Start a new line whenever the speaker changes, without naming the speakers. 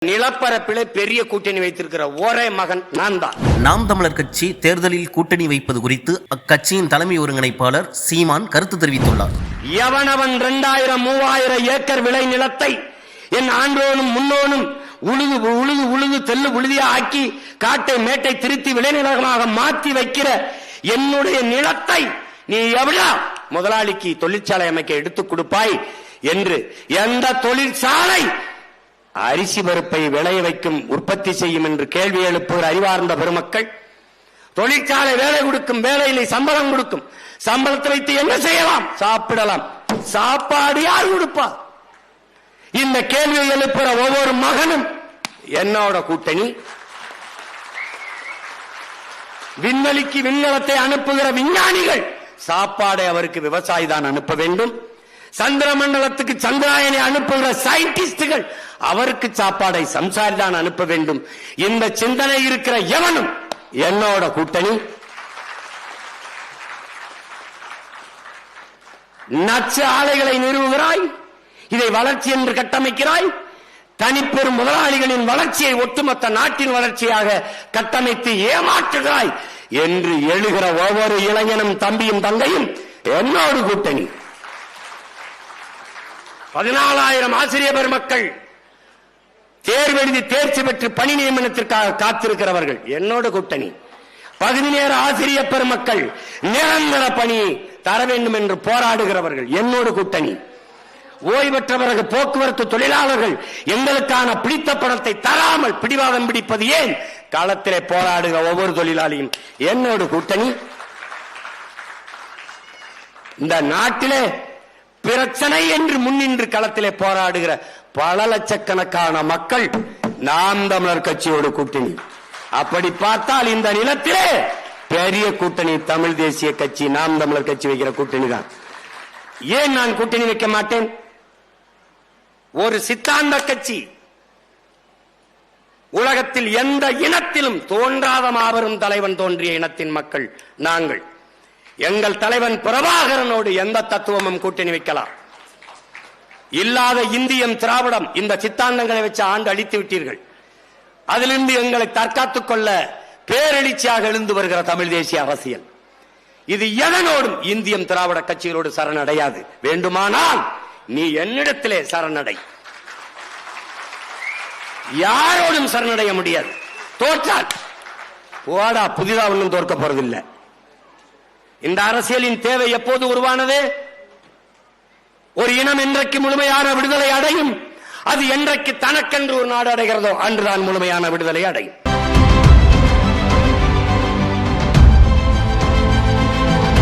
நிலப்பரப்பிலே பெரிய கூட்டணி வைத்திருக்கிற ஒரே மகன் நான் தான்.
நாம் தமிழர் கட்சி தேர்தலில் கூட்டணி வைப்பது குறித்து அக்கட்சியின் தலைமை ஒருங்கிணைப்பாளர் சீமான் கருத்து தெரிவித்துள்ளார்.
எவனவன் 2000-3000 ஏக்கர் விளை நிலத்தை என் ஆண்டோனும் முன்னோனும் உழுது உழுது உழுது தெல்லு உழுதியா ஆக்கி காட்டை மேட்டை திருத்தி விளைநிலமாக மாற்றி வைக்கிற என்னுடைய நிலத்தை நீ எவ்வளவு முதலாளிக்கு தொழிற்சாலை அமைக்க எடுத்துக் கொடுப்பாய் என்று எந்த தொழிற்சாலை அரிசி பருப்பை விளைய வைக்கும் உற்பத்தி செய்யும் என்று கேள்வி எழுப்புகிற அறிவார்ந்த பெருமக்கள், தொழிற்சாலை வேலை கொடுக்கும், வேலையிலே சம்பளம் கொடுக்கும், சம்பளத்தை வைத்து என்ன செய்யலாம்? சாப்பிடலாம். சாப்பாடு யார் கொடுப்பார்? இந்த கேள்வியை எழுப்புகிற ஒவ்வொரு மகனும் என்னோட கூட்டணி. விண்வெளிக்கு விண்கலத்தை அனுப்புகிற விஞ்ஞானிகள் சாப்பாடை அவருக்கு விவசாயி தான் அனுப்ப வேண்டும். சந்திர மண்டலத்துக்கு சந்திராயனை அனுப்புகிற சயின்டிஸ்டுகள் அவருக்கு சாப்பாடை சம்சாரி தான் அனுப்ப வேண்டும். இந்த சிந்தனை இருக்கிற எவனும் என்னோட கூட்டணி. நச்சு ஆலைகளை நிறுவுகிறாய், இதை வளர்ச்சி என்று கட்டமைக்கிறாய். தனிப்பெரும் முதலாளிகளின் வளர்ச்சியை ஒட்டுமொத்த நாட்டின் வளர்ச்சியாக கட்டமைத்து ஏமாற்றுகிறாய் என்று எழுகிற ஒவ்வொரு இளைஞனும் தம்பியும் தங்கையும் என்னோடு கூட்டணி. 14,000 ஆசிரியர் பெருமக்கள் தேர்வெழுதி தேர்ச்சி பெற்று பணி நியமனத்திற்காக காத்திருக்கிறவர்கள் என்னோட கூட்டணி. பகுதி நேர ஆசிரியர் பெருமக்கள் நிரந்தர பணி தர வேண்டும் என்று போராடுகிறவர்கள் என்னோடு கூட்டணி. ஓய்வு பெற்ற பிறகு போக்குவரத்து தொழிலாளர்கள் எங்களுக்கான பிடித்த பணத்தை தராமல் பிடிவாதம் பிடிப்பது ஏன்? களத்திலே போராடுகிற ஒவ்வொரு தொழிலாளியும் என்னோடு கூட்டணி. இந்த நாட்டிலே பிரச்சனை என்று முன்னின்று களத்திலே போராடுகிற பல லட்சக்கணக்கான மக்கள் நாம் தமிழர் கட்சியோடு கூட்டணி. அப்படி பார்த்தால் இந்த நிலத்திலே பெரிய கூட்டணி தமிழ் தேசிய கட்சி, நாம் தமிழர் கட்சி வைக்கிற கூட்டணி தான். ஏன் நான் கூட்டணி வைக்க மாட்டேன்? ஒரு சித்தாந்த கட்சி, உலகத்தில் எந்த இனத்திலும் தோன்றாத மாபெரும் தலைவன் தோன்றிய இனத்தின் மக்கள் நாங்கள். எங்கள் தலைவன் பிரபாகரனோடு எந்த தத்துவமும் கூட்டணி வைக்கலாம். இல்லாத இந்தியம் திராவிடம் இந்த சித்தாந்தங்களை வச்சு ஆண்டு அழித்து விட்டீர்கள். அதிலிருந்து எங்களை தற்காத்துக் கொள்ள பேரெழுச்சியாக எழுந்து வருகிற தமிழ் தேசிய அரசியல் இது எதனோடும் இந்தியம் திராவிட கட்சிகளோடு சரணடையாது. வேண்டுமானால் நீ என்னிடத்திலே சரணடை, யாரோடும் சரணடைய முடியாது. தோற்றால் போடா, புதிதா ஒன்றும் தோற்க போறதில்லை. இந்த அரசியலின் தேவை எப்போது உருவானது? ஒரு இனம் என்றைக்கு முழுமையான விடுதலை அடையும், அது என்றைக்கு தனக்கென்று ஒரு நாடு அடைகிறதோ அன்றுதான் முழுமையான விடுதலை அடையும்.